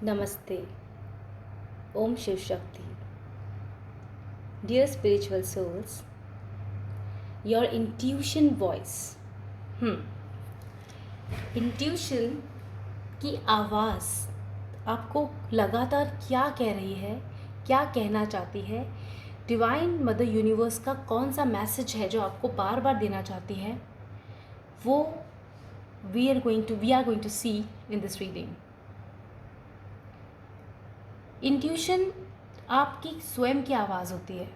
Namaste. Om Shiv Shakti. Dear spiritual souls, your intuition voice. Intuition की आवाज़ आपको लगातार क्या कह रही है, क्या कहना चाहती है, डिवाइन मदर यूनिवर्स का कौन सा मैसेज है जो आपको बार बार देना चाहती है, वो we are going to see in this reading. Intuition आपकी स्वयं की आवाज़ होती है,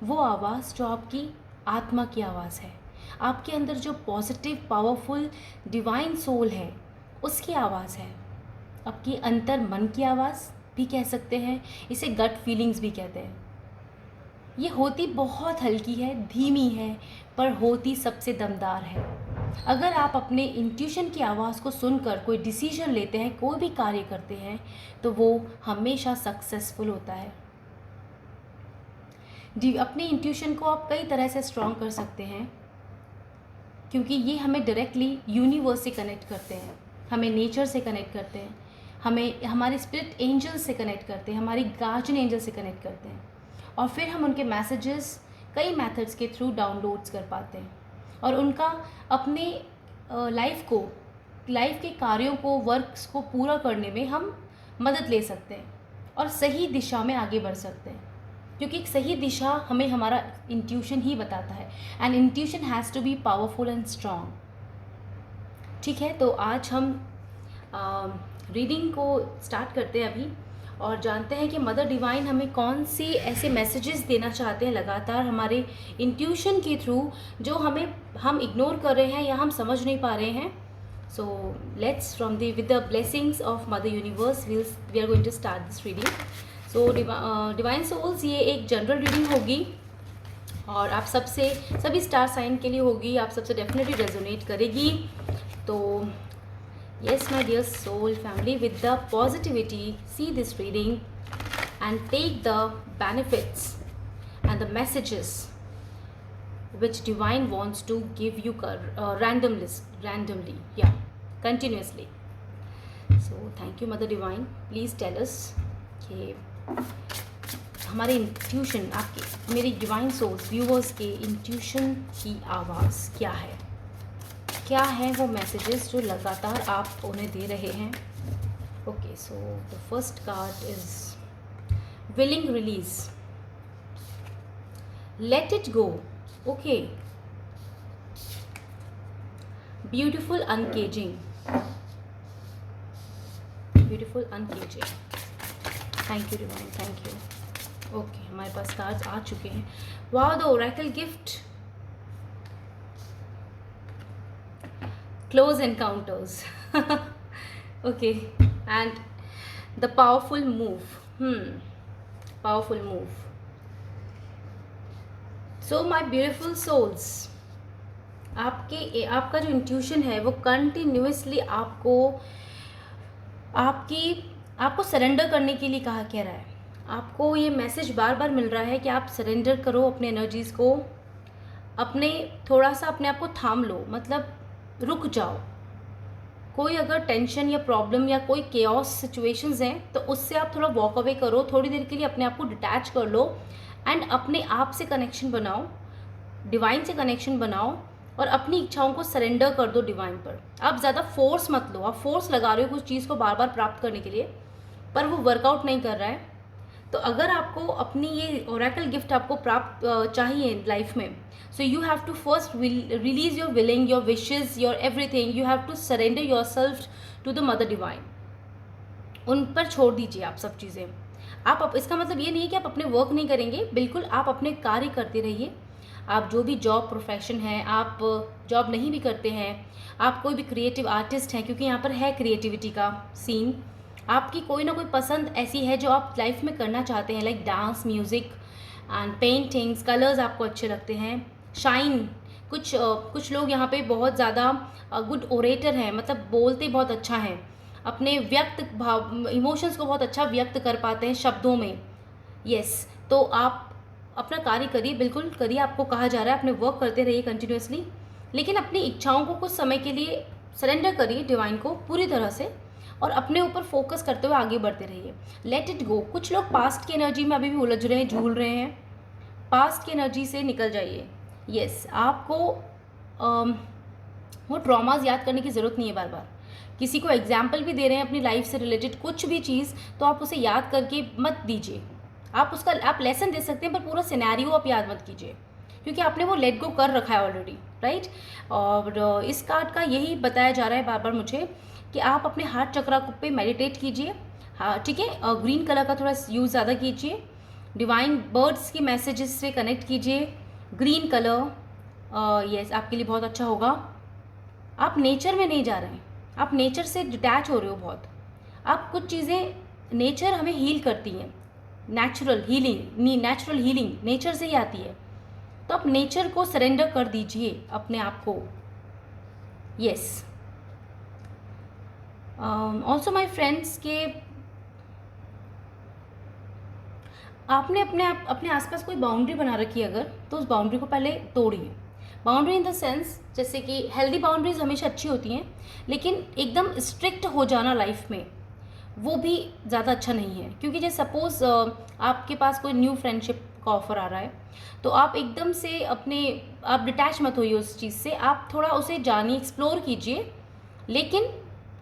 वो आवाज़ जो आपकी आत्मा की आवाज़ है, आपके अंदर जो पॉजिटिव पावरफुल डिवाइन सोल है उसकी आवाज़ है, आपकी अंतर मन की आवाज़ भी कह सकते हैं, इसे गट फीलिंग्स भी कहते हैं। ये होती बहुत हल्की है, धीमी है, पर होती सबसे दमदार है। अगर आप अपने इंट्यूशन की आवाज़ को सुनकर कोई डिसीजन लेते हैं, कोई भी कार्य करते हैं, तो वो हमेशा सक्सेसफुल होता है। अपने इंट्यूशन को आप कई तरह से स्ट्रॉन्ग कर सकते हैं, क्योंकि ये हमें डायरेक्टली यूनिवर्स से कनेक्ट करते हैं, हमें नेचर से कनेक्ट करते हैं, हमें हमारे स्पिरिट एंजल से कनेक्ट करते हैं, हमारी गार्जियन एंजल से कनेक्ट करते हैं, और फिर हम उनके मैसेजेस कई मेथड्स के थ्रू डाउनलोड्स कर पाते हैं और उनका अपने लाइफ के कार्यों को, वर्क्स को पूरा करने में हम मदद ले सकते हैं और सही दिशा में आगे बढ़ सकते हैं, क्योंकि एक सही दिशा हमें हमारा इंट्यूशन ही बताता है। And intuition has to be powerful and strong. ठीक है, तो आज हम रीडिंग को स्टार्ट करते हैं अभी और जानते हैं कि मदर डिवाइन हमें कौन सी ऐसे मैसेजेस देना चाहते हैं लगातार हमारे इंट्यूशन के थ्रू, जो हम इग्नोर कर रहे हैं या हम समझ नहीं पा रहे हैं। So let's with the blessings of mother universe we are going to start this reading. So divine souls, ये एक जनरल रीडिंग होगी और आप सभी स्टार साइन के लिए होगी, आप सबसे डेफिनेटली रेजोनेट करेगी। तो yes, my dear soul family, with the positivity, see this reading and take the benefits and the messages which divine wants to give you randomly, continuously. So thank you mother divine, please tell us कि हमारे intuition, आपके मेरे divine souls viewers के intuition की आवाज़ क्या है वो मैसेजेस जो लगातार आप उन्हें दे रहे हैं। Okay, so the first card is willing release, let it go. Okay, beautiful uncaging, thank you divine, thank you. Okay, हमारे पास कार्ड्स आ चुके हैं। Wow, the oracle gift, close encounters. Okay, and the powerful move. Powerful move. So my beautiful souls, आपका जो intuition है वो continuously आपको सरेंडर करने के लिए कह रहा है। आपको ये मैसेज बार बार मिल रहा है कि आप सरेंडर करो अपने एनर्जीज़ को, थोड़ा सा अपने आप को थाम लो, मतलब रुक जाओ। कोई अगर टेंशन या प्रॉब्लम या कोई केओस सिचुएशंस हैं तो उससे आप थोड़ा वॉक अवे करो, थोड़ी देर के लिए अपने आप को डिटैच कर लो एंड अपने आप से कनेक्शन बनाओ, डिवाइन से कनेक्शन बनाओ और अपनी इच्छाओं को सरेंडर कर दो डिवाइन पर। आप ज़्यादा फोर्स मत लो, आप फोर्स लगा रहे हो कुछ चीज़ को बार बार प्राप्त करने के लिए, पर वो वर्कआउट नहीं कर रहा है। तो अगर आपको अपनी ये ओरेकल गिफ्ट आपको प्राप्त चाहिए लाइफ में, so you have to first release your willing, your wishes, your everything. You have to surrender yourself to the mother divine. उन पर छोड़ दीजिए आप सब चीज़ें। आप इसका मतलब ये नहीं है कि आप अपने वर्क नहीं करेंगे, बिल्कुल आप अपने कार्य करते रहिए। आप जो भी जॉब प्रोफेशन है, आप जॉब नहीं भी करते हैं, आप कोई भी क्रिएटिव आर्टिस्ट हैं, क्योंकि यहाँ पर है क्रिएटिविटी का सीन, आपकी कोई ना कोई पसंद ऐसी है जो आप लाइफ में करना चाहते हैं, like dance, music and paintings, colours आपको अच्छे लगते हैं, शाइन। कुछ लोग यहाँ पे बहुत ज़्यादा गुड ओरेटर हैं, मतलब बोलते बहुत अच्छा हैं, अपने इमोशंस को बहुत अच्छा व्यक्त कर पाते हैं शब्दों में। यस, तो आप अपना कार्य करिए, बिल्कुल करिए, आपको कहा जा रहा है अपने वर्क करते रहिए कंटिन्यूसली, लेकिन अपनी इच्छाओं को कुछ समय के लिए सरेंडर करिए डिवाइन को पूरी तरह से, और अपने ऊपर फोकस करते हुए आगे बढ़ते रहिए। लेट इट गो। कुछ लोग पास्ट की एनर्जी में अभी भी उलझ रहे हैं, झूल रहे हैं, पास्ट की एनर्जी से निकल जाइए। यस, आपको वो ट्रॉमाज याद करने की ज़रूरत नहीं है बार बार। किसी को एग्जाम्पल भी दे रहे हैं अपनी लाइफ से रिलेटेड कुछ भी चीज़, तो आप उसे याद करके मत दीजिए। आप लेसन दे सकते हैं, पर पूरा सिनेरियो आप याद मत कीजिए, क्योंकि आपने वो लेट गो कर रखा है ऑलरेडी, राइट। और इस कार्ड का यही बताया जा रहा है बार बार मुझे कि आप अपने हार्ट चक्रा पे मेडिटेट कीजिए। हाँ, ठीक है। ग्रीन कलर का थोड़ा यूज़ ज़्यादा कीजिए। डिवाइन बर्ड्स के मैसेजेस से कनेक्ट कीजिए। ग्रीन कलर यस आपके लिए बहुत अच्छा होगा। आप नेचर में नहीं जा रहे हैं, आप नेचर से डिटैच हो रहे हो बहुत। आप कुछ चीज़ें, नेचर हमें हील करती हैं, नेचुरल हीलिंग नेचर से ही आती है। तो आप नेचर को सरेंडर कर दीजिए अपने आप को। यस, ऑल्सो माई फ्रेंड्स के आपने अपने आसपास कोई बाउंड्री बना रखी है अगर, तो उस बाउंड्री को पहले तोड़िए। बाउंड्री इन द सेंस, जैसे कि हेल्दी बाउंड्रीज हमेशा अच्छी होती हैं, लेकिन एकदम स्ट्रिक्ट हो जाना लाइफ में वो भी ज़्यादा अच्छा नहीं है। क्योंकि जैसे सपोज़ आपके पास कोई न्यू फ्रेंडशिप का ऑफ़र आ रहा है, तो आप एकदम से आप डिटैच मत होइए उस चीज़ से। आप थोड़ा उसे जानिए, एक्सप्लोर कीजिए, लेकिन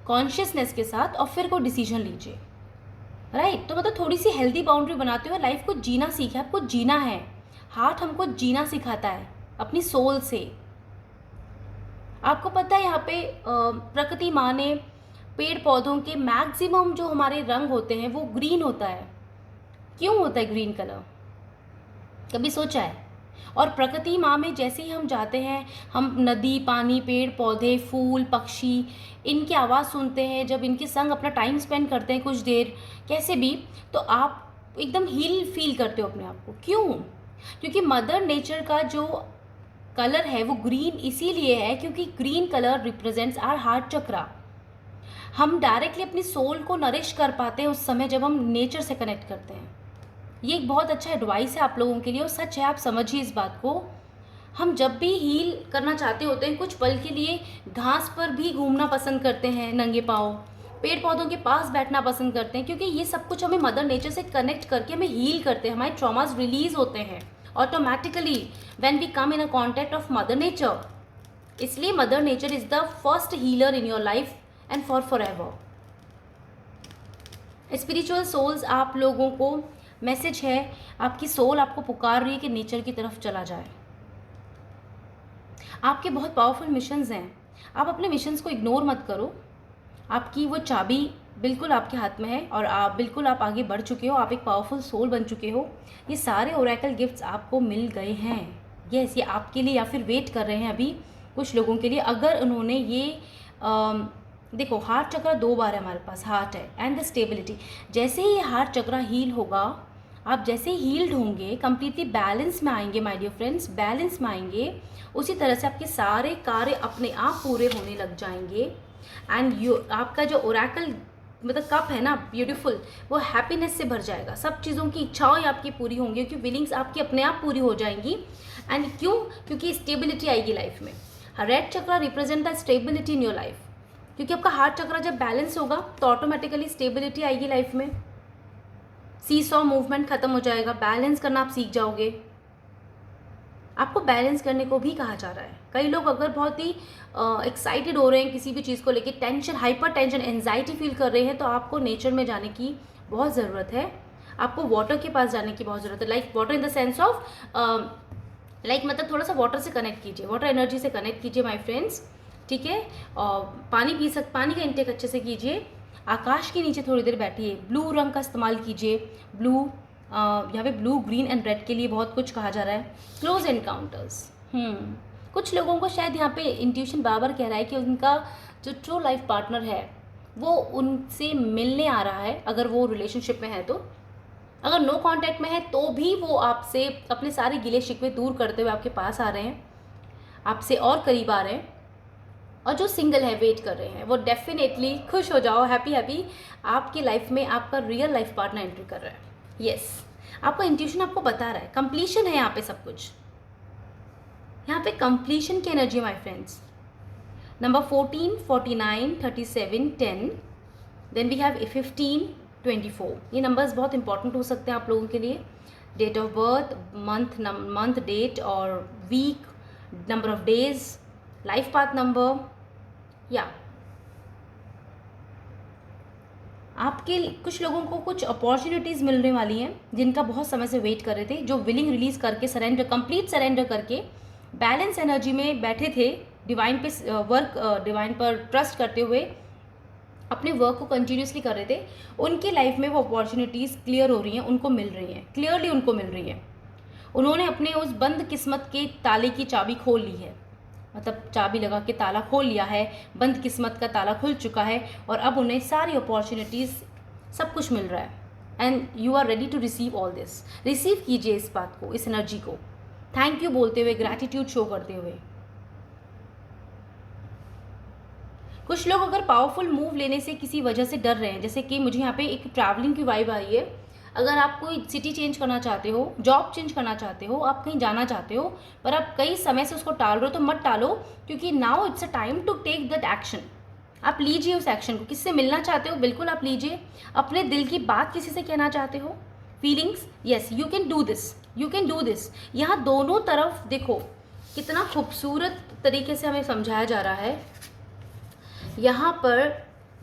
कॉन्शियसनेस के साथ, और फिर कोई डिसीजन लीजिए, राइट। तो मतलब थोड़ी सी हेल्दी बाउंड्री बनाते हुए लाइफ को जीना सीखे। आपको जीना है, हार्ट हमको जीना सिखाता है अपनी सोल से। आपको पता है यहाँ पे प्रकृति माँ ने पेड़ पौधों के मैक्सिमम जो हमारे रंग होते हैं वो ग्रीन होता है। क्यों होता है ग्रीन कलर, कभी सोचा है? और प्रकृति माँ में जैसे ही हम जाते हैं, हम नदी, पानी, पेड़ पौधे, फूल, पक्षी, इनकी आवाज़ सुनते हैं, जब इनके संग अपना टाइम स्पेंड करते हैं कुछ देर कैसे भी, तो आप एकदम हील फील करते हो अपने आप को। क्यों? क्योंकि मदर नेचर का जो कलर है वो ग्रीन इसीलिए है क्योंकि green colour represents our heart chakra. हम डायरेक्टली अपनी सोल को नरिश कर पाते हैं उस समय जब हम नेचर से कनेक्ट करते हैं। ये एक बहुत अच्छा एडवाइस है आप लोगों के लिए, और सच है, आप समझिए इस बात को। हम जब भी हील करना चाहते होते हैं, कुछ पल के लिए घास पर भी घूमना पसंद करते हैं नंगे पाँव, पेड़ पौधों के पास बैठना पसंद करते हैं, क्योंकि ये सब कुछ हमें मदर नेचर से कनेक्ट करके हमें हील करते हैं। हमारे ट्रॉमास रिलीज होते हैं automatically when we come in a contact of mother nature. इसलिए mother nature is the first healer in your life and forever. Spiritual souls, आप लोगों को मैसेज है, आपकी सोल आपको पुकार रही है कि नेचर की तरफ चला जाए। आपके बहुत पावरफुल मिशंस हैं, आप अपने मिशंस को इग्नोर मत करो। आपकी वो चाबी बिल्कुल आपके हाथ में है, और आप आगे बढ़ चुके हो, आप एक पावरफुल सोल बन चुके हो। ये सारे ओरेकल गिफ्ट्स आपको मिल गए हैं। यस, ये आपके लिए, या फिर वेट कर रहे हैं अभी कुछ लोगों के लिए। अगर उन्होंने ये देखो, हार्ट चक्र 2 बार है हमारे पास, हार्ट है एंड द स्टेबिलिटी। जैसे ही ये हार्ट चक्र हील होगा, आप जैसे ही हील्ड होंगे, कंप्लीटली बैलेंस में आएंगे माय डियर फ्रेंड्स, बैलेंस में आएंगे, उसी तरह से आपके सारे कार्य अपने आप पूरे होने लग जाएंगे। एंड आपका जो ओरेकल मतलब कप है ना, ब्यूटीफुल, वो हैप्पीनेस से भर जाएगा। सब चीज़ों की इच्छाएं आपकी पूरी होंगी, क्योंकि विलिंग्स आपकी अपने आप पूरी हो जाएंगी। एंड क्यों? क्योंकि स्टेबिलिटी आएगी लाइफ में। रेड चक्र represent the stability in your life, क्योंकि आपका हार्ट चक्र जब बैलेंस होगा तो ऑटोमेटिकली स्टेबिलिटी आएगी लाइफ में। सीसॉ मूवमेंट खत्म हो जाएगा, बैलेंस करना आप सीख जाओगे। आपको बैलेंस करने को भी कहा जा रहा है। कई लोग अगर बहुत ही एक्साइटेड हो रहे हैं किसी भी चीज़ को लेके, tension, hyper tension, anxiety feel कर रहे हैं, तो आपको नेचर में जाने की बहुत ज़रूरत है। आपको वाटर के पास जाने की बहुत ज़रूरत है। Like water in the sense of मतलब थोड़ा सा वाटर से कनेक्ट कीजिए, वाटर एनर्जी से कनेक्ट कीजिए माय फ्रेंड्स, ठीक है। और पानी का इंटेक अच्छे से कीजिए। आकाश के नीचे थोड़ी देर बैठिए, ब्लू रंग का इस्तेमाल कीजिए। ब्लू, यहाँ पे ब्लू, ग्रीन एंड रेड के लिए बहुत कुछ कहा जा रहा है। क्लोज एनकाउंटर्स, कुछ लोगों को शायद यहाँ पे इंट्यूशन बार कह रहा है कि उनका जो ट्रू लाइफ पार्टनर है वो उनसे मिलने आ रहा है, अगर वो रिलेशनशिप में है तो। अगर नो कांटेक्ट में है तो भी वो आपसे अपने सारे गिले शिकवे दूर करते हुए आपके पास आ रहे हैं, आपसे और करीब आ रहे हैं। और जो सिंगल है, वेट कर रहे हैं, वो डेफिनेटली खुश हो जाओ, हैप्पी आपकी लाइफ में आपका रियल लाइफ पार्टनर एंट्री कर रहा है। यस, आपका इंट्यूशन आपको बता रहा है, कंप्लीशन है यहाँ पे सब कुछ। यहाँ पे कंप्लीशन की energy my friends. Number 14, 49, 37, 10, then we have 15, 24। ये नंबर्स बहुत इंपॉर्टेंट हो सकते हैं आप लोगों के लिए। Date of birth, month date और week, number of days, life path number. या आपके कुछ लोगों को कुछ अपॉर्चुनिटीज़ मिलने वाली हैं जिनका बहुत समय से वेट कर रहे थे, जो विलिंग रिलीज करके सरेंडर, कंप्लीट सरेंडर करके बैलेंस एनर्जी में बैठे थे, डिवाइन पे डिवाइन पर ट्रस्ट करते हुए अपने वर्क को कंटिन्यूसली कर रहे थे। उनके लाइफ में वो अपॉर्चुनिटीज़ क्लियर हो रही हैं, उनको मिल रही हैं, क्लियरली उनको मिल रही हैं। उन्होंने अपने उस बंद किस्मत के ताले की चाबी खोल ली है, मतलब चाबी लगा के ताला खोल लिया है, बंद किस्मत का ताला खुल चुका है और अब उन्हें सारी अपॉर्चुनिटीज़, सब कुछ मिल रहा है। And you are ready to receive all this. Receive कीजिए इस बात को, इस एनर्जी को, थैंक यू बोलते हुए, ग्रैटिट्यूड शो करते हुए। कुछ लोग अगर पावरफुल मूव लेने से किसी वजह से डर रहे हैं, जैसे कि मुझे यहाँ पे एक ट्रैवलिंग की वाइब आई है। अगर आप कोई सिटी चेंज करना चाहते हो, जॉब चेंज करना चाहते हो, आप कहीं जाना चाहते हो पर आप कई समय से उसको टाल रहे हो, तो मत टालो, क्योंकि now it's a time to take that action. आप लीजिए उस एक्शन को। किससे मिलना चाहते हो, बिल्कुल आप लीजिए। अपने दिल की बात किसी से कहना चाहते हो, feelings, yes you can do this, you can do this. यहाँ दोनों तरफ देखो कितना खूबसूरत तरीके से हमें समझाया जा रहा है। यहाँ पर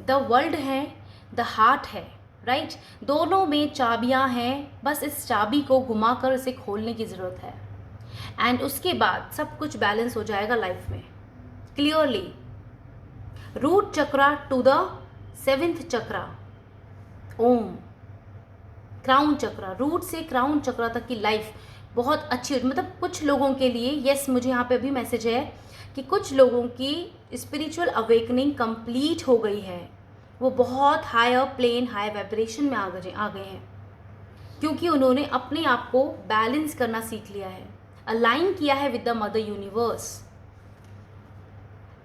द वर्ल्ड है, द हार्ट है, राइट? दोनों में चाबियाँ हैं, बस इस चाबी को घुमाकर इसे खोलने की ज़रूरत है। एंड उसके बाद सब कुछ बैलेंस हो जाएगा लाइफ में clearly. Root chakra to the 7th chakra, Om, crown chakra, root से क्राउन चक्रा तक की लाइफ बहुत अच्छी होती। मतलब कुछ लोगों के लिए, यस मुझे यहाँ पे अभी मैसेज है कि कुछ लोगों की स्पिरिचुअल अवेकनिंग कंप्लीट हो गई है। वो बहुत हायर प्लेन, हाई वाइब्रेशन में आ गए हैं, क्योंकि उन्होंने अपने आप को बैलेंस करना सीख लिया है, अलाइन किया है with the mother universe.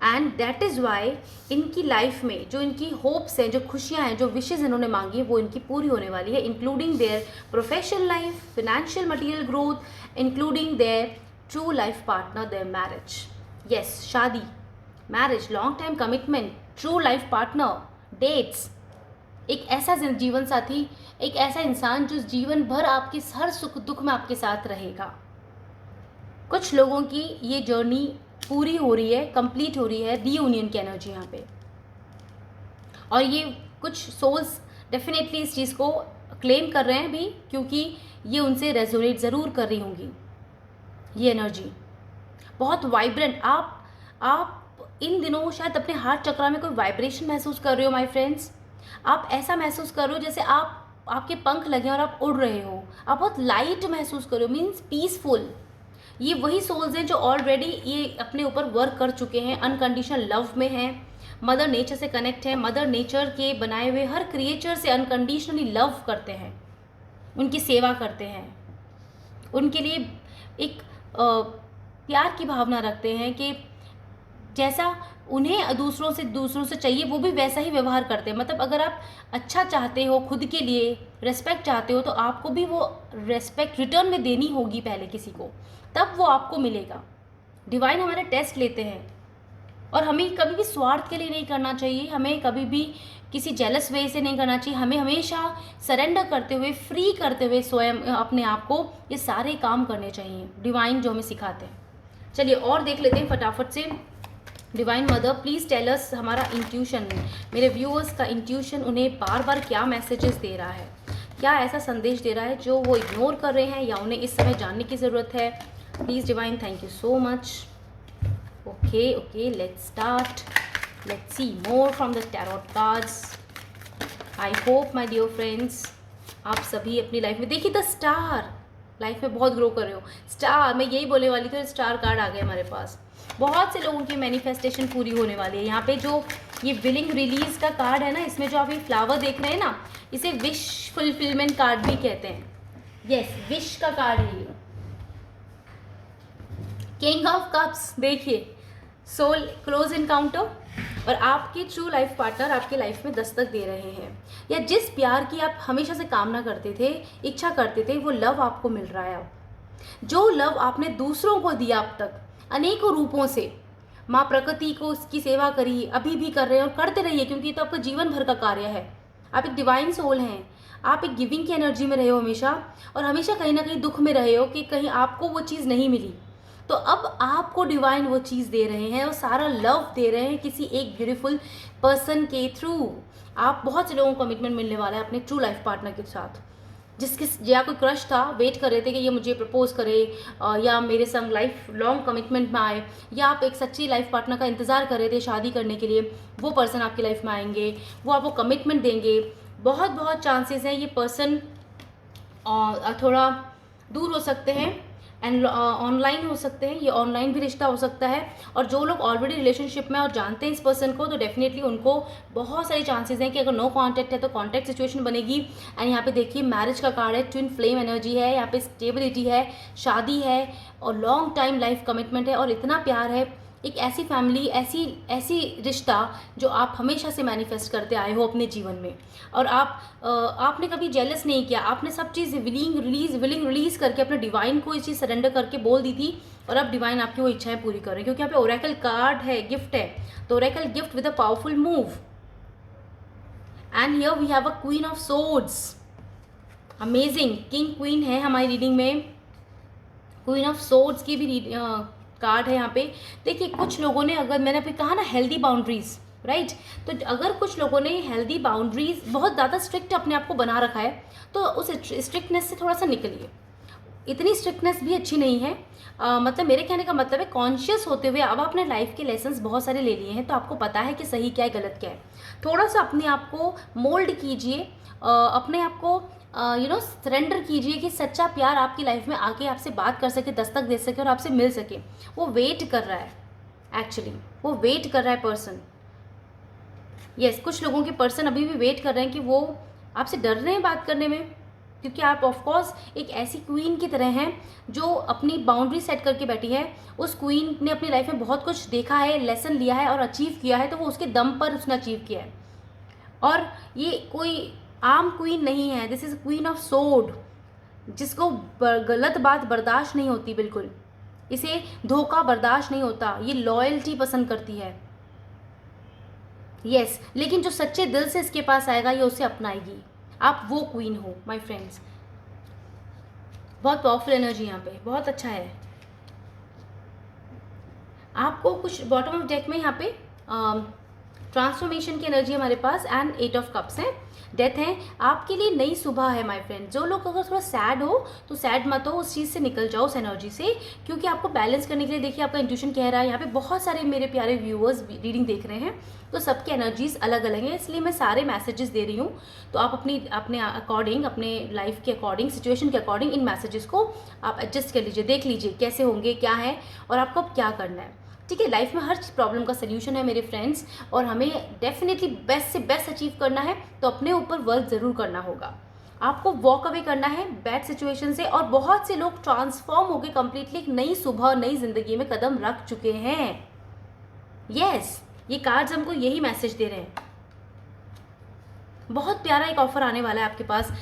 And that is why इनकी लाइफ में जो इनकी होप्स हैं, जो खुशियाँ हैं, जो विशेज़ इन्होंने मांगी, वो इनकी पूरी होने वाली है, including their professional life, financial material growth, including their true life partner, their marriage. Yes, शादी, marriage, long time commitment, true life partner, dates, एक ऐसा जीवन साथी, एक ऐसा इंसान जो जीवन भर आपके हर सुख दुख में आपके साथ रहेगा। कुछ लोगों की ये जर्नी पूरी हो रही है, कंप्लीट हो रही है, रीयूनियन की एनर्जी यहाँ पे। और ये कुछ सोल्स डेफिनेटली इस चीज़ को क्लेम कर रहे हैं भी, क्योंकि ये उनसे रेजोनेट ज़रूर कर रही होंगी। ये एनर्जी बहुत वाइब्रेंट। आप इन दिनों शायद अपने हार्ट चक्रा में कोई वाइब्रेशन महसूस कर रहे हो माय फ्रेंड्स। आप ऐसा महसूस कर रहे हो जैसे आपके पंख लगे और आप उड़ रहे हो। आप बहुत लाइट महसूस कर रहे हो, मीन्स पीसफुल। ये वही सोल्स हैं जो ऑलरेडी ये अपने ऊपर वर्क कर चुके हैं, अनकंडीशनल लव में हैं, मदर नेचर से कनेक्ट है, मदर नेचर के बनाए हुए हर क्रिएचर से अनकंडीशनली लव करते हैं, उनकी सेवा करते हैं, उनके लिए एक प्यार की भावना रखते हैं कि जैसा उन्हें दूसरों से चाहिए वो भी वैसा ही व्यवहार करते हैं। मतलब अगर आप अच्छा चाहते हो, खुद के लिए रेस्पेक्ट चाहते हो, तो आपको भी वो रेस्पेक्ट रिटर्न में देनी होगी पहले किसी को, तब वो आपको मिलेगा। डिवाइन हमारे टेस्ट लेते हैं और हमें कभी भी स्वार्थ के लिए नहीं करना चाहिए, हमें कभी भी किसी जेलस वे से नहीं करना चाहिए। हमें हमेशा सरेंडर करते हुए, फ्री करते हुए स्वयं अपने आप को ये सारे काम करने चाहिए, डिवाइन जो हमें सिखाते हैं। चलिए और देख लेते हैं फटाफट से। Divine mother please tell us, हमारा इंट्यूशन, मेरे व्यूअर्स का इंट्यूशन उन्हें बार बार क्या मैसेजेस दे रहा है, क्या ऐसा संदेश दे रहा है जो वो इग्नोर कर रहे हैं या उन्हें इस समय जानने की ज़रूरत है। Please divine, thank you so much. Okay, let's start, let's see more from the tarot cards. I hope my dear friends आप सभी अपनी लाइफ में, देखिए द स्टार, लाइफ में बहुत ग्रो कर रहे हो। स्टार, मैं यही बोलने वाली थी, स्टार कार्ड आ गए हमारे पास। बहुत से लोगों की मैनिफेस्टेशन पूरी होने वाली है। यहाँ पे जो ये विलिंग रिलीज का कार्ड है ना, इसमें जो आप ये फ्लावर देख रहे हैं ना, इसे विश फुलफिलमेंट कार्ड भी कहते हैं। यस, विश का कार्ड है ये। किंग ऑफ कप्स, देखिए सोल क्लोज इनकाउंटर, और आपके ट्रू लाइफ पार्टनर आपके लाइफ में दस्तक दे रहे हैं, या जिस प्यार की आप हमेशा से कामना करते थे, इच्छा करते थे, वो लव आपको मिल रहा है अब। जो लव आपने दूसरों को दिया अब तक अनेकों रूपों से, माँ प्रकृति को उसकी सेवा करी, अभी भी कर रहे हैं और करते रहिए, क्योंकि ये तो आपका जीवन भर का कार्य है। आप एक डिवाइन सोल हैं, आप एक गिविंग की एनर्जी में रहे हो हमेशा, और हमेशा कहीं ना कहीं दुख में रहे हो कि कहीं आपको वो चीज़ नहीं मिली। तो अब आपको डिवाइन वो चीज़ दे रहे हैं, वो सारा लव दे रहे हैं किसी एक ब्यूटीफुल पर्सन के थ्रू। आप बहुत से लोगों को कमिटमेंट मिलने वाला है अपने ट्रू लाइफ पार्टनर के साथ, जिसके या कोई क्रश था, वेट कर रहे थे कि ये मुझे प्रपोज करे या मेरे संग लाइफ लॉन्ग कमिटमेंट में आए, या आप एक सच्ची लाइफ पार्टनर का इंतज़ार कर रहे थे शादी करने के लिए, वो पर्सन आपकी लाइफ में आएंगे, वो आपको कमिटमेंट देंगे। बहुत बहुत चांसेस हैं ये पर्सन थोड़ा दूर हो सकते हैं एंड ऑनलाइन हो सकते हैं, ये ऑनलाइन भी रिश्ता हो सकता है। और जो लोग ऑलरेडी रिलेशनशिप में और जानते हैं इस पर्सन को, तो डेफिनेटली उनको बहुत सारी चांसेस हैं कि अगर नो कांटेक्ट है तो कांटेक्ट सिचुएशन बनेगी। एंड यहाँ पे देखिए मैरिज का कार्ड है, ट्विन फ्लेम एनर्जी है, यहाँ पे स्टेबिलिटी है, शादी है और लॉन्ग टाइम लाइफ कमिटमेंट है और इतना प्यार है। एक ऐसी फैमिली, ऐसी रिश्ता जो आप हमेशा से मैनिफेस्ट करते आए हो अपने जीवन में। और आपने कभी जेलस नहीं किया, आपने सब चीज़ विलिंग रिलीज करके अपने डिवाइन को ये चीज़ सरेंडर करके बोल दी थी, और अब डिवाइन आपकी वो इच्छाएं पूरी कर रहे हैं। क्योंकि यहाँ पे ओरेकल कार्ड है, गिफ्ट है, तो oracle gift with a powerful move. And here we have a queen of swords, amazing. King queen है हमारी रीडिंग में, क्वीन ऑफ सोर्ड्स की भी कार्ड है यहाँ पे। देखिए कुछ लोगों ने, अगर मैंने अभी कहा ना हेल्दी बाउंड्रीज, राइट, तो अगर कुछ लोगों ने हेल्दी बाउंड्रीज बहुत ज़्यादा स्ट्रिक्ट अपने आप को बना रखा है, तो उस स्ट्रिक्टनेस से थोड़ा सा निकलिए। इतनी स्ट्रिक्टनेस भी अच्छी नहीं है। मतलब मेरे कहने का मतलब है कॉन्शियस होते हुए अब आपने लाइफ के लेसन्स बहुत सारे ले लिए हैं, तो आपको पता है कि सही क्या है गलत क्या है। थोड़ा सा अपने आप को मोल्ड कीजिए, अपने आप को सरेंडर कीजिए कि सच्चा प्यार आपकी लाइफ में आके आपसे बात कर सके, दस्तक दे सके और आपसे मिल सके। वो वेट कर रहा है, एक्चुअली वो वेट कर रहा है पर्सन। यस, कुछ लोगों के पर्सन अभी भी वेट कर रहे हैं कि वो आपसे डर रहे हैं बात करने में, क्योंकि आप ऑफकोर्स एक ऐसी क्वीन की तरह हैं जो अपनी बाउंड्री सेट करके बैठी है। उस क्वीन ने अपनी लाइफ में बहुत कुछ देखा है, लेसन लिया है और अचीव किया है, तो वो उसके दम पर उसने अचीव किया है। और ये कोई आम क्वीन नहीं है, this is queen of sword, जिसको गलत बात बर्दाश्त नहीं होती, बिल्कुल इसे धोखा बर्दाश्त नहीं होता, ये लॉयल्टी पसंद करती है। यस, लेकिन जो सच्चे दिल से इसके पास आएगा ये उसे अपनाएगी। आप वो क्वीन हो माय फ्रेंड्स। बहुत पावरफुल एनर्जी यहाँ पे, बहुत अच्छा है। आपको कुछ बॉटम ऑफ डेक में यहाँ पे ट्रांसफॉर्मेशन की एनर्जी हमारे पास एंड 8 ऑफ कप्स हैं, डेथ है। आपके लिए नई सुबह है माय फ्रेंड। जो लोग अगर थोड़ा सैड हो तो सैड मत हो, उस चीज़ से निकल जाओ, उस एनर्जी से, क्योंकि आपको बैलेंस करने के लिए देखिए आपका इंट्यूशन कह रहा है। यहाँ पे बहुत सारे मेरे प्यारे व्यूअर्स रीडिंग देख रहे हैं, तो सबकी एनर्जीज अलग अलग हैं, इसलिए मैं सारे मैसेजेस दे रही हूँ। तो आप अपने अकॉर्डिंग, अपने लाइफ के अकॉर्डिंग, सिचुएशन के अकॉर्डिंग इन मैसेजेस को आप एडजस्ट कर लीजिए, देख लीजिए कैसे होंगे, क्या है और आपको अब क्या करना है। ठीक है, लाइफ में हर प्रॉब्लम का सल्यूशन है मेरे फ्रेंड्स, और हमें डेफिनेटली बेस्ट से बेस्ट अचीव करना है, तो अपने ऊपर वर्क ज़रूर करना होगा। आपको वॉक अवे करना है बैड सिचुएशन से, और बहुत से लोग ट्रांसफॉर्म होकर कंप्लीटली एक नई सुबह, नई जिंदगी में कदम रख चुके हैं। यस, ये कार्ड्स हमको यही मैसेज दे रहे हैं। बहुत प्यारा एक ऑफर आने वाला है आपके पास।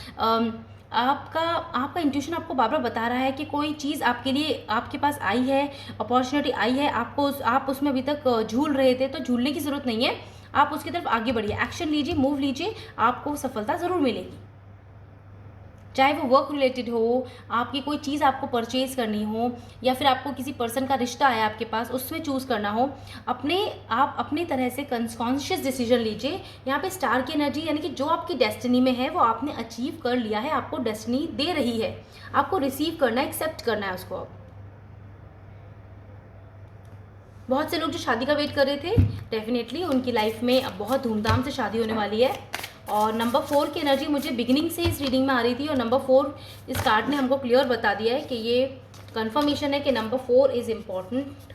आपका इंट्यूशन आपको बार बार बता रहा है कि कोई चीज़ आपके लिए आपके पास आई है, अपॉर्चुनिटी आई है, आप उसमें अभी तक झूल रहे थे, तो झूलने की ज़रूरत नहीं है। आप उसकी तरफ आगे बढ़िए, एक्शन लीजिए, मूव लीजिए, आपको सफलता ज़रूर मिलेगी। चाहे वो वर्क रिलेटेड हो, आपकी कोई चीज़ आपको परचेज़ करनी हो, या फिर आपको किसी पर्सन का रिश्ता आया आपके पास, उसमें चूज़ करना हो, आप अपनी तरह से कॉन्शियस डिसीजन लीजिए। यहाँ पे स्टार की एनर्जी, यानी कि जो आपकी डेस्टिनी में है वो आपने अचीव कर लिया है, आपको डेस्टिनी दे रही है, आपको रिसीव करना है, एक्सेप्ट करना है उसको। अब बहुत से लोग जो शादी का वेट कर रहे थे, डेफिनेटली उनकी लाइफ में अब बहुत धूमधाम से शादी होने वाली है। और नंबर 4 की एनर्जी मुझे बिगिनिंग से इस रीडिंग में आ रही थी, और नंबर 4 इस कार्ड ने हमको क्लियर बता दिया है कि ये कंफर्मेशन है कि नंबर 4 इज़ इम्पॉर्टेंट।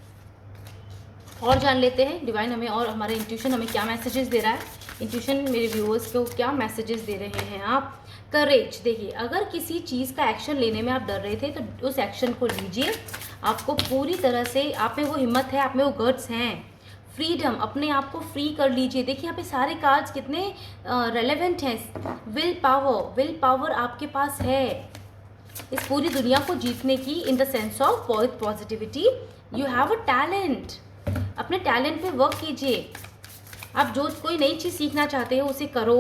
और जान लेते हैं डिवाइन हमें और हमारा इंट्यूशन हमें क्या मैसेजेस दे रहा है। इंट्यूशन मेरे व्यूअर्स को क्या मैसेजेस दे रहे हैं। आप करेज, देखिए अगर किसी चीज़ का एक्शन लेने में आप डर रहे थे तो उस एक्शन को लीजिए। आपको पूरी तरह से, आप में वो हिम्मत है, आप में वो गट्स हैं। फ्रीडम, अपने आप को फ्री कर लीजिए। देखिए यहाँ पे सारे कार्ड्स कितने रेलेवेंट हैं। विल पावर आपके पास है इस पूरी दुनिया को जीतने की, in the sense of positivity. You have a talent, अपने टैलेंट पे वर्क कीजिए। आप जो कोई नई चीज़ सीखना चाहते हो उसे करो,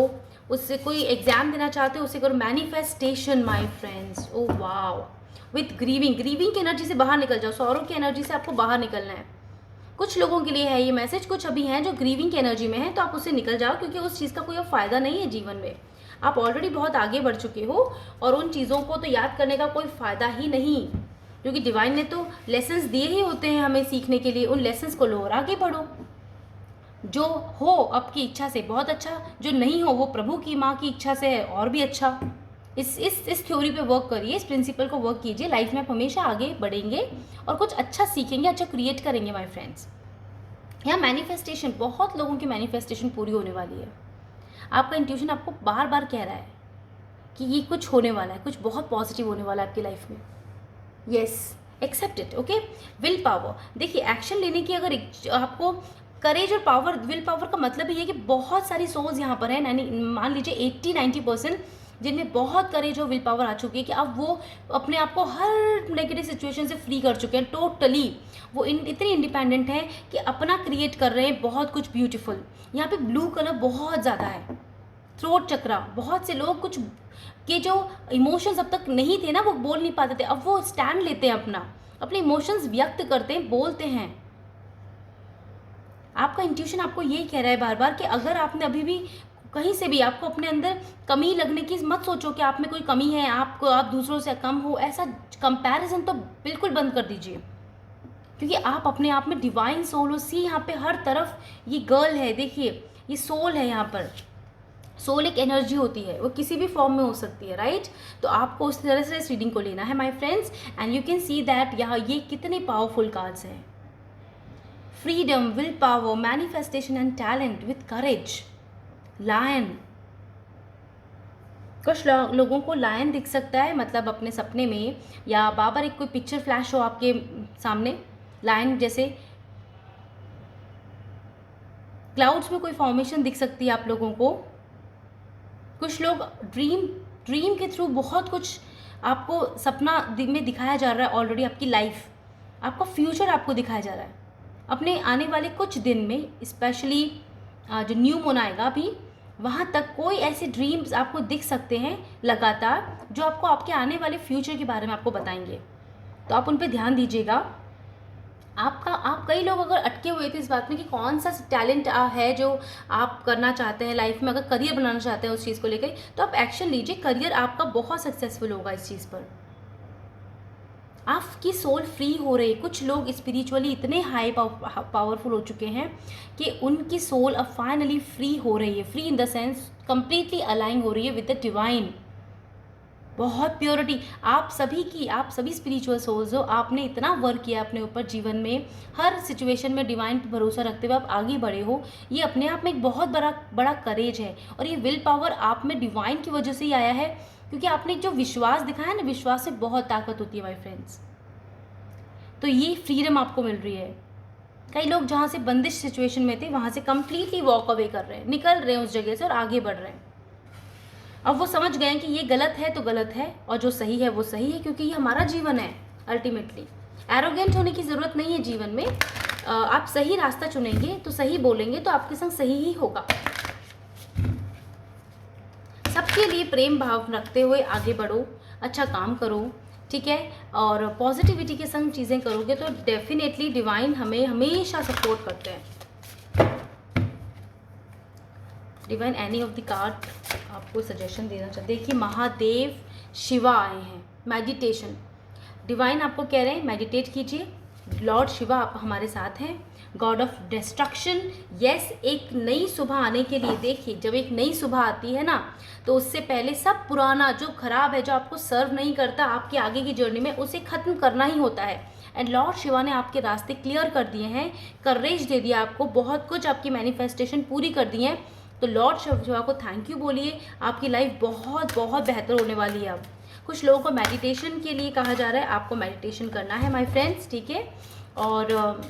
उससे कोई एग्ज़ाम देना चाहते हो उसे करो manifestation my friends. Oh wow, with grieving की एनर्जी से बाहर निकल जाओ, सौरों की एनर्जी से आपको बाहर निकलना है। कुछ लोगों के लिए है ये मैसेज, कुछ अभी हैं जो ग्रीविंग की एनर्जी में है, तो आप उससे निकल जाओ क्योंकि उस चीज़ का कोई अब फ़ायदा नहीं है जीवन में। आप ऑलरेडी बहुत आगे बढ़ चुके हो और उन चीज़ों को तो याद करने का कोई फ़ायदा ही नहीं, क्योंकि डिवाइन ने तो लेसन्स दिए ही होते हैं हमें सीखने के लिए। उन लेसन्स को लो और आगे बढ़ो। जो हो आपकी इच्छा से बहुत अच्छा, जो नहीं हो वो प्रभु की माँ की इच्छा से है और भी अच्छा। इस थ्योरी पे वर्क करिए, इस प्रिंसिपल को वर्क कीजिए, लाइफ में आप हमेशा आगे बढ़ेंगे और कुछ अच्छा सीखेंगे, अच्छा क्रिएट करेंगे माय फ्रेंड्स। यहाँ मैनिफेस्टेशन, बहुत लोगों की मैनिफेस्टेशन पूरी होने वाली है। आपका इंट्यूशन आपको बार बार कह रहा है कि ये कुछ होने वाला है, कुछ बहुत पॉजिटिव होने वाला है आपकी लाइफ में। Yes, accept it. Okay, will power, देखिए एक्शन लेने की अगर आपको करेज और पावर, विल पावर का मतलब ये है कि बहुत सारी सोल्स यहाँ पर है, मान लीजिए 80-90% जिनमें बहुत करेज और विल पावर आ चुकी है कि अब वो अपने आप को हर नेगेटिव सिचुएशन से फ्री कर चुके हैं टोटली। वो इतने इंडिपेंडेंट हैं कि अपना क्रिएट कर रहे हैं बहुत कुछ ब्यूटीफुल। यहाँ पे ब्लू कलर बहुत ज़्यादा है, थ्रोट चक्रा। बहुत से लोग कुछ के जो इमोशंस अब तक नहीं थे ना, वो बोल नहीं पाते थे, अब वो स्टैंड लेते हैं, अपने इमोशंस व्यक्त करते हैं, बोलते हैं। आपका इंट्यूशन आपको यही कह रहा है बार बार कि अगर आपने अभी भी कहीं से भी आपको अपने अंदर कमी लगने की मत सोचो कि आप में कोई कमी है, आप दूसरों से कम हो, ऐसा कंपैरिजन तो बिल्कुल बंद कर दीजिए, क्योंकि आप अपने आप में डिवाइन सोल हो। सी यहाँ पे हर तरफ ये गर्ल है, देखिए ये सोल है। यहाँ पर सोल एक एनर्जी होती है, वो किसी भी फॉर्म में हो सकती है, राइट। तो आपको उस तरह से इस रीडिंग को लेना है my friends, and you can see that यहाँ ये कितने पावरफुल कार्ड्स हैं। Freedom, will power, manifestation and talent with courage, lion. कुछ लोगों को लायन दिख सकता है, मतलब अपने सपने में, या बाबर एक कोई पिक्चर फ्लैश हो आपके सामने, लायन जैसे क्लाउड्स में कोई फॉर्मेशन दिख सकती है आप लोगों को। कुछ लोग ड्रीम के थ्रू बहुत कुछ आपको सपना में दिखाया जा रहा है ऑलरेडी। आपकी लाइफ, आपका फ्यूचर आपको दिखाया जा रहा है अपने आने वाले कुछ दिन में, स्पेशली जो न्यू मून आएगा अभी, वहाँ तक कोई ऐसे ड्रीम्स आपको दिख सकते हैं लगातार, जो आपको आपके आने वाले फ्यूचर के बारे में आपको बताएंगे। तो आप उन पर ध्यान दीजिएगा। आप कई लोग अगर अटके हुए थे इस बात में कि कौन सा टैलेंट है जो आप करना चाहते हैं लाइफ में, अगर करियर बनाना चाहते हैं उस चीज़ को लेकर, तो आप एक्शन लीजिए, करियर आपका बहुत सक्सेसफुल होगा इस चीज़ पर। आपकी सोल फ्री हो रही है। कुछ लोग स्पिरिचुअली इतने हाई पावरफुल हो चुके हैं कि उनकी सोल अब फाइनली फ्री हो रही है। Free in the sense completely align हो रही है विद द डिवाइन। बहुत प्योरिटी आप सभी स्पिरिचुअल सोल्स हो। आपने इतना वर्क किया अपने ऊपर जीवन में, हर सिचुएशन में डिवाइन पर भरोसा रखते हुए आप आगे बढ़े हो। ये अपने आप में एक बहुत बड़ा करेज है, और ये विल पावर आप में डिवाइन की वजह से ही आया है, क्योंकि आपने जो विश्वास दिखाया ना, विश्वास से बहुत ताकत होती है माय फ्रेंड्स। तो ये फ्रीडम आपको मिल रही है। कई लोग जहाँ से बंदिश सिचुएशन में थे वहाँ से कम्प्लीटली वॉक अवे कर रहे हैं, निकल रहे हैं उस जगह से और आगे बढ़ रहे हैं। अब वो समझ गए हैं कि ये गलत है तो गलत है, और जो सही है वो सही है, क्योंकि ये हमारा जीवन है। अल्टीमेटली एरोगेंट होने की ज़रूरत नहीं है जीवन में। आप सही रास्ता चुनेंगे तो सही बोलेंगे तो आपके संग सही ही होगा। सबके लिए प्रेम भाव रखते हुए आगे बढ़ो, अच्छा काम करो, ठीक है, और पॉजिटिविटी के संग चीज़ें करोगे तो डेफिनेटली डिवाइन हमें हमेशा सपोर्ट करते हैं। Divine any of the card आपको सजेशन देना चाहते। देखिए महादेव शिवा आए हैं, मेडिटेशन। डिवाइन आपको कह रहे हैं मेडिटेट कीजिए, लॉर्ड शिवा आप हमारे साथ हैं, गॉड ऑफ डिस्ट्रक्शन। यस, एक नई सुबह आने के लिए, देखिए जब एक नई सुबह आती है ना, तो उससे पहले सब पुराना जो खराब है, जो आपको सर्व नहीं करता आपकी आगे की जर्नी में, उसे ख़त्म करना ही होता है। एंड लॉर्ड शिवा ने आपके रास्ते क्लियर कर दिए हैं, करेज दे दिया आपको, बहुत कुछ आपकी मैनिफेस्टेशन पूरी कर दी है। तो लॉर्ड शिवा को थैंक यू बोलिए, आपकी लाइफ बहुत बहुत बेहतर होने वाली है। अब कुछ लोगों को मेडिटेशन के लिए कहा जा रहा है, आपको मेडिटेशन करना है माय फ्रेंड्स, ठीक है। और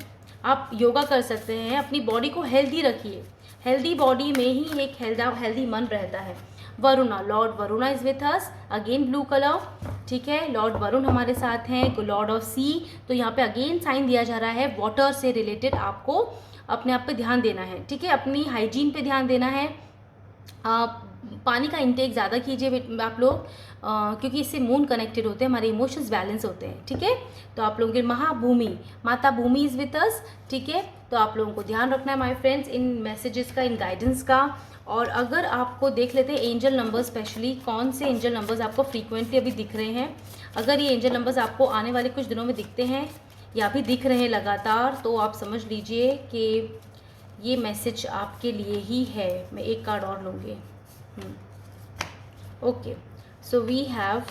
आप योगा कर सकते हैं, अपनी बॉडी को हेल्दी रखिए। हेल्दी बॉडी में ही एक हेल्दी मन रहता है। Varuna, Lord Varuna is with us, again blue colour, ठीक है। लॉर्ड वरुण हमारे साथ हैं, लॉर्ड ऑफ सी। तो यहाँ पे अगेन साइन दिया जा रहा है, वाटर से रिलेटेड आपको अपने आप पे ध्यान देना है, ठीक है। अपनी हाइजीन पे ध्यान देना है, पानी का इंटेक ज़्यादा कीजिए आप लोग, क्योंकि इससे मून कनेक्टेड होते हैं, हमारे इमोशंस बैलेंस होते हैं, ठीक है। तो आप लोगों के महाभूमि, माता भूमि इज़ विद अस, ठीक है। तो आप लोगों को ध्यान रखना है माय फ्रेंड्स इन मैसेजेस का, इन गाइडेंस का। और अगर आपको देख लेते हैं एंजल नंबर्स, स्पेशली कौन से एंजल नंबर्स आपको फ्रीक्वेंटली अभी दिख रहे हैं। अगर ये एंजल नंबर्स आपको आने वाले कुछ दिनों में दिखते हैं या भी दिख रहे हैं लगातार, तो आप समझ लीजिए कि ये मैसेज आपके लिए ही है। मैं एक कार्ड और लूँगी। Okay, so we have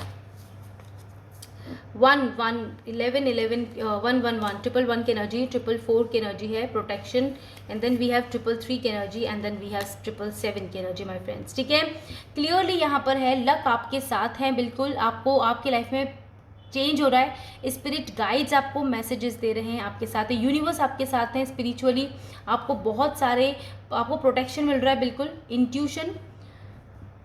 1 1 11 11 1 1 1 triple 1 की एनर्जी, 4 की एनर्जी है protection, and then we have 3 की energy, and then we have 7 की एनर्जी माय फ्रेंड्स, ठीक है। क्लियरली यहाँ पर है लक आपके साथ है, बिल्कुल आपको आपकी लाइफ में चेंज हो रहा है। स्पिरिट गाइड्स आपको मैसेजेस दे रहे हैं, आपके साथ है, यूनिवर्स आपके साथ है। स्पिरिचुअली आपको बहुत सारे, आपको प्रोटेक्शन मिल रहा है, बिल्कुल। इंट्यूशन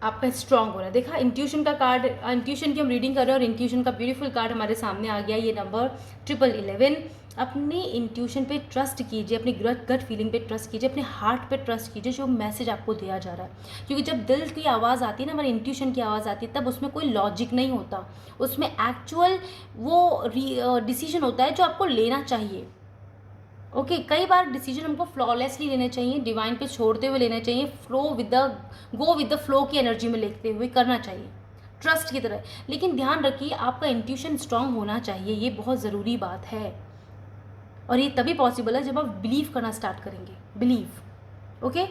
आपका स्ट्रांग हो रहा है। देखा, इंट्यूशन का कार्ड, इंट्यूशन की हम रीडिंग कर रहे हैं और इंट्यूशन का ब्यूटीफुल कार्ड हमारे सामने आ गया, ये नंबर 1111। अपनी इंट्यूशन पे ट्रस्ट कीजिए, अपनी गट फीलिंग पे ट्रस्ट कीजिए, अपने हार्ट पे ट्रस्ट कीजिए, जो मैसेज आपको दिया जा रहा है। क्योंकि जब दिल की आवाज़ आती है ना, हमारी इंट्यूशन की आवाज़ आती है, तब उसमें कोई लॉजिक नहीं होता, उसमें एक्चुअल वो डिसीजन होता है जो आपको लेना चाहिए। ओके, कई बार डिसीजन हमको फ्लॉलेसली लेने चाहिए, डिवाइन पे छोड़ते हुए लेना चाहिए, गो विद द फ्लो की एनर्जी में लेते हुए करना चाहिए, ट्रस्ट की तरह। लेकिन ध्यान रखिए, आपका इंट्यूशन स्ट्रांग होना चाहिए, ये बहुत ज़रूरी बात है। और ये तभी पॉसिबल है जब आप बिलीव करना स्टार्ट करेंगे, बिलीव। ओके,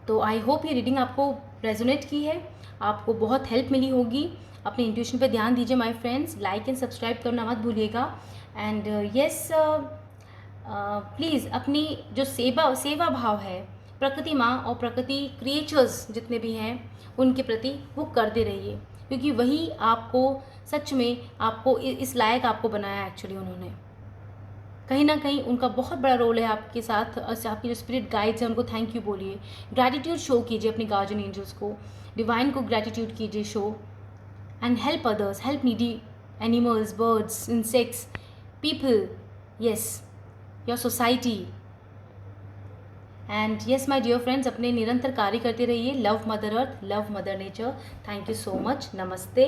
तो आई होप ये रीडिंग आपको रेजोनेट की है, आपको बहुत हेल्प मिली होगी। अपने इंट्यूशन पे ध्यान दीजिए my friends, like and subscribe करना मत भूलिएगा। एंड यस, प्लीज़ अपनी जो सेवा भाव है प्रकृति माँ और प्रकृति क्रिएचर्स जितने भी हैं उनके प्रति, वो करते रहिए, क्योंकि वही आपको सच में आपको इस लायक आपको बनाया एक्चुअली। उन्होंने कहीं ना कहीं उनका बहुत बड़ा रोल है आपके साथ। आपके जो स्पिरिट गाइड्स हैं उनको थैंक यू बोलिए, ग्रैटिट्यूड शो कीजिए अपने गार्जियन एंजल्स को, डिवाइन को ग्रैटिट्यूड कीजिए show, and help others, help needy animals, birds, insects, people, yes, your society. And yes my dear friends, अपने निरंतर कार्य करते रहिए। Love mother earth, love mother nature. Thank you so much, नमस्ते।